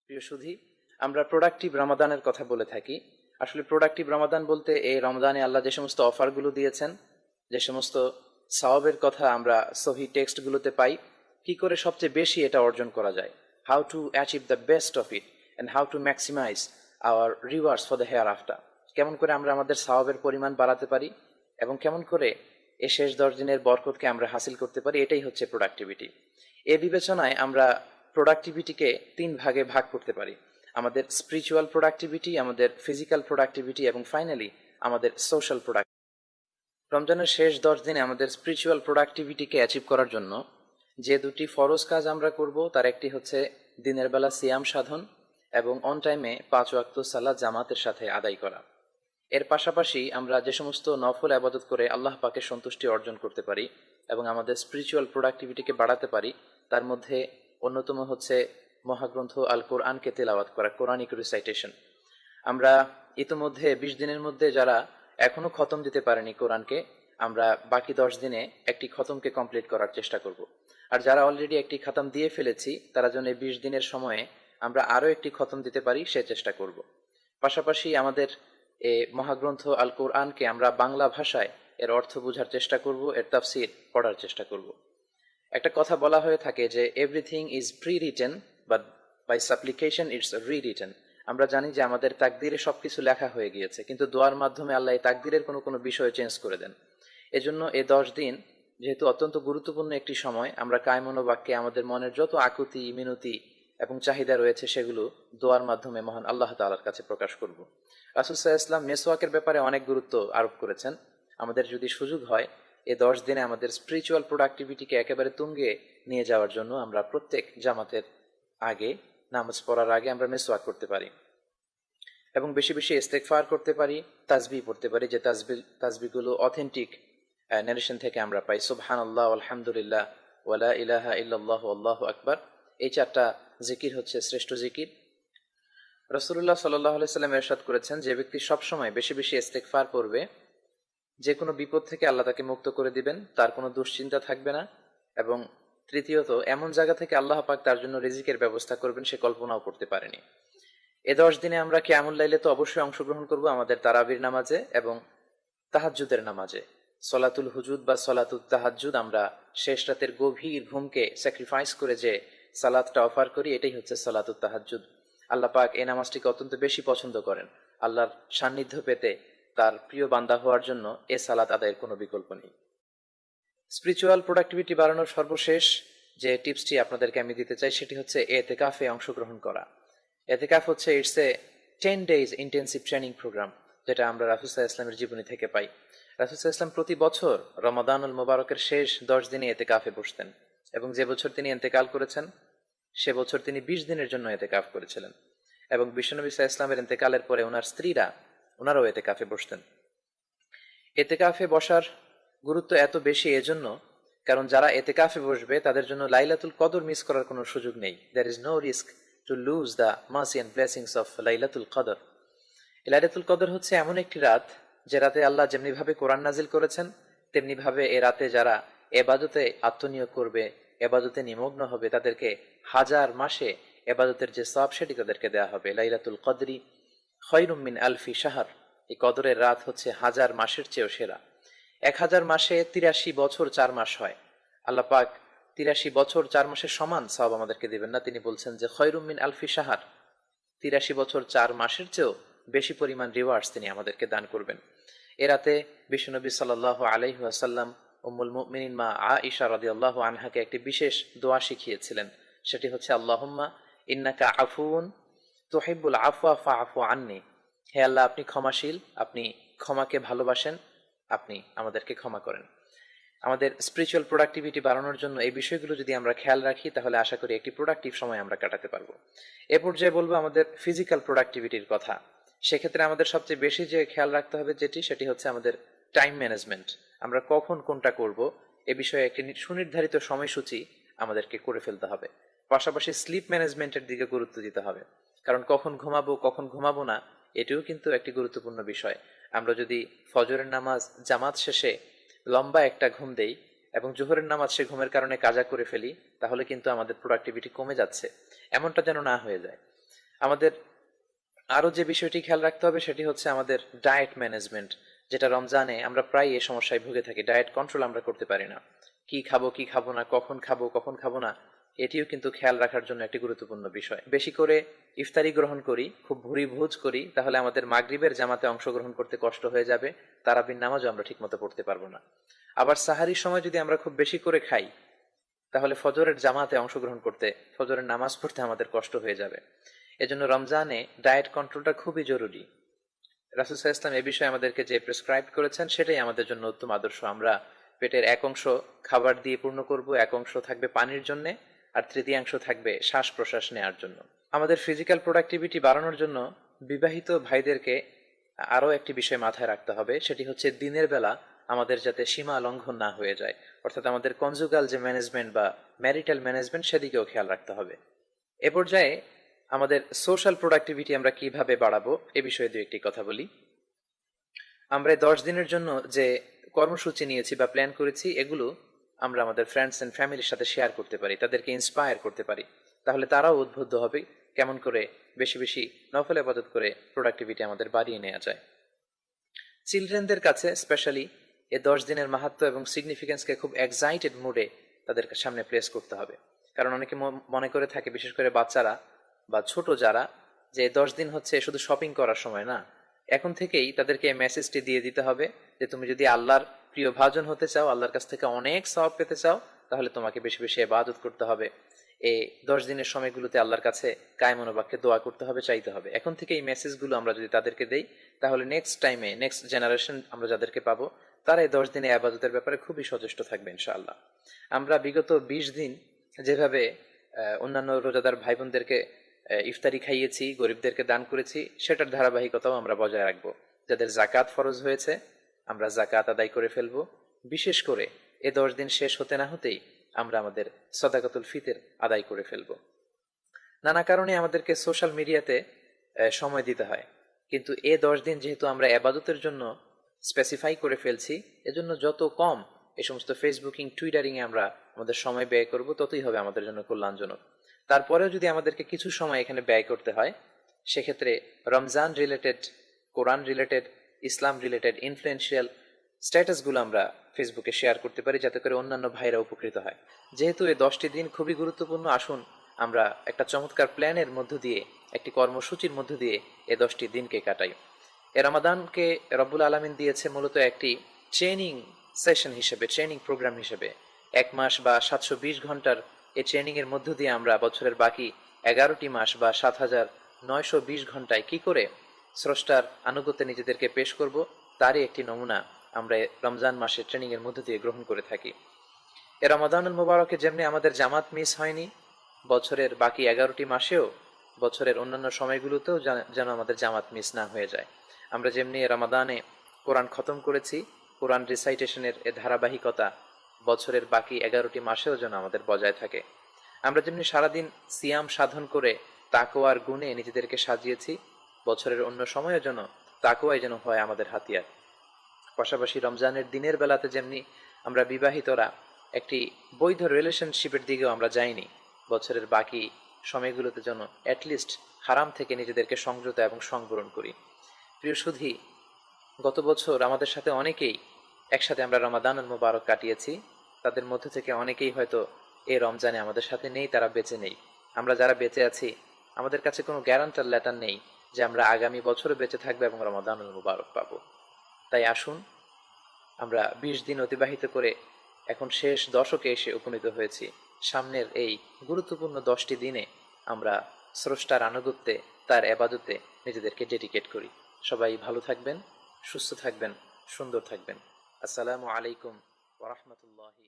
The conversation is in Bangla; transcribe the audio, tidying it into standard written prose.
প্রিয় সুধী, আমরা প্রোডাক্টিভ রমাদানের কথা বলে থাকি। আসলে প্রোডাক্টিভ রমাদান বলতে এই রমজানে আল্লাহ যে সমস্ত অফারগুলো দিয়েছেন, যে সমস্ত সওয়াবের কথা আমরা সহি টেক্সটগুলোতে পাই, কি করে সবচেয়ে বেশি এটা অর্জন করা যায়, how to achieve the best of it and how to maximise our rewards for the hereafter, কেমন করে আমরা আমাদের সওয়াবের পরিমাণ বাড়াতে পারি এবং কেমন করে এই শেষ 10 দিনের বরকতকে আমরা হাসিল করতে পারি, এটাই হচ্ছে প্রোডাক্টিভিটি। এ বিবেচনায় আমরা প্রোডাক্টিভিটিকে 3 ভাগে ভাগ করতে পারি: আমাদের স্পিরিচুয়াল প্রোডাক্টিভিটি, আমাদের ফিজিক্যাল প্রোডাক্টিভিটি এবং ফাইনালি আমাদের সোশ্যাল প্রোডাক্ট। রমজানের শেষ 10 দিনে আমাদের স্পিরিচুয়াল প্রোডাক্টিভিটিকে অ্যাচিভ করার জন্য যে দুটি ফরজ কাজ আমরা করব, তার একটি হচ্ছে দিনের বেলা সিয়াম সাধন এবং অন টাইমে 5 ওয়াক্ত সালাত জামাতের সাথে আদায় করা। এর পাশাপাশি আমরা যে সমস্ত নফল আবাদত করে আল্লাহ পাকের সন্তুষ্টি অর্জন করতে পারি এবং আমাদের স্পিরিচুয়াল প্রোডাক্টিভিটিকে বাড়াতে পারি, তার মধ্যে অন্যতম হচ্ছে মহাগ্রন্থ আল কোরআনকে তেলাওয়াত করা, কোরআনিক রিসাইটেশন। আমরা ইতিমধ্যে 20 দিনের মধ্যে যারা এখনো খতম দিতে পারেনি কোরআনকে, আমরা বাকি 10 দিনে একটি খতমকে কমপ্লিট করার চেষ্টা করব। আর যারা অলরেডি একটি খতম দিয়ে ফেলেছি, তারা যেন এই 20 দিনের সময়ে আমরা আরও একটি খতম দিতে পারি সে চেষ্টা করব। পাশাপাশি আমাদের মহাগ্রন্থ আল কোরআনকে আমরা বাংলা ভাষায় এর অর্থ বোঝার চেষ্টা করব, এর তাফসির পড়ার চেষ্টা করব। একটা কথা বলা হয়ে থাকে যে everything is pre written but by supplication it's rewritten. আমরা জানি যে আমাদের তাকদিরে সবকিছু লেখা হয়ে গিয়েছে, কিন্তু দোয়ার মাধ্যমে আল্লাহ এই তাকদিরের কোনো বিষয় চেঞ্জ করে দেন। এজন্য এই 10 দিন যেহেতু অত্যন্ত গুরুত্বপূর্ণ একটি সময়, আমরা কায়মনোবাক্যে আমাদের মনের যত আকুতি মিনতি এবং চাহিদা রয়েছে সেগুলো দোয়ার মাধ্যমে মহান আল্লাহ তাআলার কাছে প্রকাশ করব। রাসূল সাল্লাল্লাহু আলাইহি ওয়াসাল্লাম মেসওয়াকের ব্যাপারে অনেক গুরুত্ব আরোপ করেছেন। আমাদের যদি সুযোগ হয় এই 10 দিনে আমাদের স্পিরিচুয়াল প্রোডাক্টিভিটিকে একেবারে তুঙ্গে নিয়ে যাওয়ার জন্য আমরা প্রত্যেক জামাতের আগে, নামাজ পড়ার আগে আমরা মেসওয়াক করতে পারি এবং বেশি বেশি ইস্তেগফার করতে পারি, তাসবিহ পড়তে পারি, যে তাসবিহগুলো অথেন্টিক নারেশন থেকে আমরা পাই। সুবহানাল্লাহ, আলহামদুলিল্লাহ, ওয়ালা ইলাহা ইল্লাল্লাহু, আল্লাহু আকবার। এই 4টা জিকির হচ্ছে শ্রেষ্ঠ জিকির। রাসূলুল্লাহ সাল্লাল্লাহু আলাইহি সাল্লাম ইরশাদ করেছেন, যে ব্যক্তি সবসময় বেশি বেশি ইস্তেগফার করবে, যে কোনো বিপদ থেকে আল্লাহ তাকে মুক্ত করে দিবেন, তার কোনো দুশ্চিন্তা থাকবে না। এবং তৃতীয়ত, এমন জায়গা থেকে আল্লাহ পাক তার জন্য রিজিকের ব্যবস্থা করবেন সে কল্পনাও করতে পারেনি। এই 10 দিনে আমরা কিয়ামুল লাইলে তো অবশ্যই অংশগ্রহণ করব, আমাদের তারাবির নামাজে এবং তাহাজ্জুদের নামাজে। সলাতুল হুজুদ বা সলাতুল তাহাজ্জুদ, আমরা শেষ রাতের গভীর ঘুমকে স্যাক্রিফাইস করে যে সালাতটা অফার করি, এটাই হচ্ছে সলাতুল তাহাজ্জুদ। আল্লাহ পাক এই নামাজটিকে অত্যন্ত বেশি পছন্দ করেন। আল্লাহর সান্নিধ্য পেতে, তার প্রিয় বান্দা হওয়ার জন্য এ সালাত আদায়ের কোনো বিকল্প নেই। স্পিরিচুয়াল প্রোডাক্টিভিটি বাড়ানোর সর্বশেষ যে টিপসটি আপনাদেরকে আমি দিতে চাই, সেটি হচ্ছে এতেকাফে অংশগ্রহণ করা। এতেকাফ হচ্ছে it's a 10 days intensive training programme, যেটা আমরা রাসূল সাল্লাল্লাহু আলাইহি ওয়াসাল্লামের জীবনী থেকে পাই। রাসূল সাল্লাল্লাহু আলাইহি ওয়াসাল্লাম প্রতি বছর রমাদানুল মুবারকের শেষ 10 দিনে এতেকাফে বসতেন এবং যে বছর তিনি ইন্তেকাল করেছেন সে বছর তিনি 20 দিনের জন্য এতেকাফ করেছিলেন। এবং বিশ্বনবী সাল্লাল্লাহু আলাইহি ওয়াসাল্লামের ইন্তেকালের পরে ওনার স্ত্রীরা, ওনারাও এতেকাফে বসতেন। এতেকাফে বসার গুরুত্ব এত বেশি এজন্য কারণ যারা এতেকাফে বসবে তাদের জন্য লাইলাতুল কদর মিস করার কোনো সুযোগ নেই। There is no risk to lose the mercy and blessings of লাইলাতুল কদর। লাইলাতুল কদর হচ্ছে এমন একটি রাত যে রাতে আল্লাহ যেমনি ভাবে কোরআন নাজিল করেছেন, তেমনি ভাবে এ রাতে যারা এবাদতে আত্মনিয়োগ করবে, এবাদতে নিমগ্ন হবে, তাদেরকে 1000 মাসে এবাদতের যে সওয়াব সেটি তাদেরকে দেওয়া হবে। লাইলাতুল কদরি খায়রুম মিন আলফি শাহর, এই কদরের রাত হচ্ছে 1000 মাসের চেয়েও সেরা। 1000 মাসে 83 বছর 4 মাস হয়। আল্লাহ পাক 83 বছর 4 মাসের সমান সওয়াব আমাদেরকে দিবেন না, তিনি বলছেন যে খায়রুম মিন আলফি শাহর, 83 বছর 4 মাসের চেয়েও বেশি পরিমাণ রিওয়ার্ডস তিনি আমাদেরকে দান করবেন। এ রাতে বিশ্বনবী সাল্লাল্লাহু আলাইহি ওয়াসাল্লাম উম্মুল মুমিনিন মা আয়েশা রাদিয়াল্লাহু আনহাকে একটি বিশেষ দোয়া শিখিয়েছিলেন, সেটি হচ্ছে আল্লাহুম্মা ইন্নাকা আফুউন তুহিব্বুল আফওয়া ফাআফু আন্নি। হে আল্লাহ, আপনি ক্ষমাশীল, আপনি ক্ষমাকে ভালোবাসেন, আপনি আমাদেরকে ক্ষমা করেন। আমাদের স্পিরিচুয়াল প্রোডাক্টিভিটি বাড়ানোর জন্য এই বিষয়গুলো যদি আমরা খেয়াল রাখি, তাহলে আশা করি একটি প্রোডাক্টিভ সময় আমরা কাটাতে পারবো। এ পর্যায়ে বলবো আমাদের ফিজিক্যাল প্রোডাক্টিভিটির কথা। সেক্ষেত্রে আমাদের সবচেয়ে বেশি যে খেয়াল রাখতে হবে সেটি হচ্ছে আমাদের টাইম ম্যানেজমেন্ট। আমরা কখন কোনটা করব এ বিষয়ে একটি সুনির্ধারিত সময়সূচি আমাদেরকে করে ফেলতে হবে। পাশাপাশি স্লিপ ম্যানেজমেন্টের দিকে গুরুত্ব দিতে হবে, কারণ কখন ঘুমাবো কখন ঘুমাবো না এটিও কিন্তু একটি গুরুত্বপূর্ণ বিষয়। আমরা যদি ফজরের নামাজ জামাত শেষে লম্বা একটা ঘুম দেই এবং জোহরের নামাজ সে ঘুমের কারণে কাজা করে ফেলি, তাহলে কিন্তু আমাদের প্রোডাক্টিভিটি কমে যাচ্ছে, এমনটা যেন না হয়ে যায়। আমাদের আরো যে বিষয়টি খেয়াল রাখতে হবে সেটি হচ্ছে আমাদের ডায়েট ম্যানেজমেন্ট, যেটা রমজানে আমরা প্রায় এই সমস্যায় ভুগে থাকি। ডায়েট কন্ট্রোল আমরা করতে পারি না, কি খাবো কি খাবো না, কখন খাবো কখন খাবো না, এটিও কিন্তু খেয়াল রাখার জন্য একটি গুরুত্বপূর্ণ বিষয়। বেশি করে ইফতারি গ্রহণ করি, খুব ভুরি ভোজ করি, তাহলে আমাদের মাগরিবের জামাতে অংশগ্রহণ করতে কষ্ট হয়ে যাবে, তারাবির নামাজও আমরা ঠিকমতো পড়তে পারবো না। আবার সাহারির সময় যদি আমরা খুব বেশি করে খাই, তাহলে ফজরের জামাতে অংশগ্রহণ করতে, ফজরের নামাজ পড়তে আমাদের কষ্ট হয়ে যাবে। এজন্য রমজানে ডায়েট কন্ট্রোলটা খুবই জরুরি। রাসূল সাল্লাল্লাহু আলাইহি ওয়াসাল্লাম এই বিষয়ে আমাদেরকে যে প্রেসক্রাইব করেছেন সেটাই আমাদের জন্য উত্তম আদর্শ। আমরা পেটের এক অংশ খাবার দিয়ে পূর্ণ করব, এক অংশ থাকবে পানির জন্য, আর তৃতীয়াংশ থাকবে শ্বাস প্রশ্বাস নেওয়ার জন্য। আমাদের ফিজিক্যাল প্রোডাক্টিভিটি বাড়ানোর জন্য বিবাহিত ভাইদেরকে আরও একটি বিষয় মাথায় রাখতে হবে, সেটি হচ্ছে দিনের বেলা আমাদের যাতে সীমা লঙ্ঘন না হয়ে যায়, অর্থাৎ আমাদের কনজুগাল যে ম্যানেজমেন্ট বা ম্যারিটাল ম্যানেজমেন্ট সেদিকেও খেয়াল রাখতে হবে। এ পর্যায়ে আমাদের সোশ্যাল প্রোডাক্টিভিটি আমরা কিভাবে বাড়াবো এ বিষয়ে দু একটি কথা বলি। আমরা 10 দিনের জন্য যে কর্মসূচি নিয়েছি বা প্ল্যান করেছি, এগুলো আমরা আমাদের ফ্রেন্ডস অ্যান্ড ফ্যামিলির সাথে শেয়ার করতে পারি, তাদেরকে ইন্সপায়ার করতে পারি, তাহলে তারাও উদ্বুদ্ধ হবে কেমন করে বেশি বেশি নফল ইবাদত করে প্রোডাক্টিভিটি আমাদের বাড়িয়ে নেওয়া যায়। চিলড্রেনদের কাছে স্পেশালি এ 10 দিনের মাহাত্ম্য এবং সিগনিফিকেন্সকে খুব এক্সাইটেড মুডে তাদের সামনে প্লেস করতে হবে। কারণ অনেকে মনে করে থাকে, বিশেষ করে বাচ্চারা বা ছোট যারা, যে 10 দিন হচ্ছে শুধু শপিং করার সময় না। এখন থেকেই তাদেরকে এই মেসেজটি দিয়ে দিতে হবে যে তুমি যদি আল্লাহর প্রিয় ভাজন হতে চাও, আল্লাহর কাছ থেকে অনেক সওয়াব পেতে চাও, তাহলে তোমাকে বেশি বেশি ইবাদত করতে হবে। এই 10 দিনের সময়গুলোতে আল্লাহর কাছে কায়মনোবাক্যে দোয়া করতে হবে, চাইতে হবে। এখন থেকে এই মেসেজগুলো আমরা যদি তাদেরকে দেই, তাহলে নেক্সট টাইমে নেক্সট জেনারেশন আমরা যাদেরকে পাবো, তারা এই 10 দিনে ইবাদতের ব্যাপারে খুবই সচেষ্ট থাকবে ইনশাআল্লাহ। আমরা বিগত 20 দিন যেভাবে অন্যান্য রোজাদার ভাই বোনদেরকে ইফতারি খাইয়েছি, গরিবদেরকে দান করেছি, সেটার ধারাবাহিকতাও আমরা বজায় রাখবো। যাদের জাকাত ফরজ হয়েছে আমরা জাকাত আদায় করে ফেলবো। বিশেষ করে এ 10 দিন শেষ হতে না হতেই আমরা আমাদের সদাকাতুল ফিতর আদায় করে ফেলবো। নানা কারণে আমাদেরকে সোশ্যাল মিডিয়াতে সময় দিতে হয়, কিন্তু এ 10 দিন যেহেতু আমরা ইবাদতের জন্য স্পেসিফাই করে ফেলছি, এজন্য যত কম এই সমস্ত ফেসবুকিং টুইটারিং এ আমরা আমাদের সময় ব্যয় করব, ততই হবে আমাদের জন্য কল্যাণজনক। তারপরেও যদি আমাদেরকে কিছু সময় এখানে ব্যয় করতে হয়, সেক্ষেত্রে রমজান রিলেটেড, কোরআন রিলেটেড, ইসলাম রিলেটেড ইনফ্লুয়েন্সিয়াল স্ট্যাটাসগুলো আমরা ফেসবুকে শেয়ার করতে পারি, যাতে করে অন্যান্য ভাইরা উপকৃত হয়। যেহেতু এই 10টি দিন খুবই গুরুত্বপূর্ণ, আসুন আমরা একটা চমৎকার প্ল্যানের মধ্য দিয়ে, একটি কর্মসূচির মধ্য দিয়ে এই 10টি দিনকে কাটাই। এ রমাদানকে রব্বুল আলামিন দিয়েছে মূলত একটি ট্রেনিং সেশন হিসেবে, ট্রেনিং প্রোগ্রাম হিসেবে। 1 মাস বা 720 ঘন্টার এই ট্রেনিং এর মধ্য দিয়ে আমরা বছরের বাকি 11টি মাস বা 7920 ঘন্টায় কি করে স্রষ্টার আনুগত্যে নিজেদেরকে পেশ করব, তারই একটি নমুনা আমরা রমজান মাসে ট্রেনিং এর মধ্য দিয়ে গ্রহণ করে থাকি। এ রমাদানুল মুবারকে যেমনি আমাদের জামাত মিস হয়নি, বছরের বাকি 11টি মাসেও, বছরের অন্যান্য সময়গুলোতেও যেন আমাদের জামাত মিস না হয়ে যায়। আমরা যেমনি রমাদানে কোরআন খতম করেছি, কোরআন রিসাইটেশনের এ ধারাবাহিকতা বছরের বাকি 11টি মাসেও যেন আমাদের বজায় থাকে। আমরা যেমনি সারাদিন সিয়াম সাধন করে তাকওয়ার গুণে নিজেদেরকে সাজিয়েছি, বছরের অন্য সময়েও যেন তাকওয়াই যেন হয় আমাদের হাতিয়ার। পাশাপাশি রমজানের দিনের বেলাতে যেমনি আমরা বিবাহিতরা একটি বৈধ রিলেশনশিপের দিকেও আমরা যাইনি, বছরের বাকি সময়গুলোতে যেন অ্যাটলিস্ট হারাম থেকে নিজেদেরকে সংযত এবং সংবরণ করি। প্রিয় সুধী, গত বছর আমাদের সাথে অনেকেই একসাথে আমরা রমাদানুল মুবারক কাটিয়েছি। তাদের মধ্য থেকে অনেকেই হয়তো এই রমজানে আমাদের সাথে নেই, তারা বেঁচে নেই। আমরা যারা বেঁচে আছি, আমাদের কাছে কোনো গ্যারান্টার লেটার নেই যে আমরা আগামী বছরও বেঁচে থাকবো এবং রমাদানুল মুবারক পাবো। তাই আসুন, আমরা 20 দিন অতিবাহিত করে এখন শেষ দশকে এসে উপনীত হয়েছি। সামনের এই গুরুত্বপূর্ণ 10টি দিনে আমরা স্রষ্টার আনুগত্যে, তার ইবাদতে নিজেদেরকে ডেডিকেট করি। সবাই ভালো থাকবেন, সুস্থ থাকবেন, সুন্দর থাকবেন। আসসালামু আলাইকুম ওয়া রাহমাতুল্লাহি।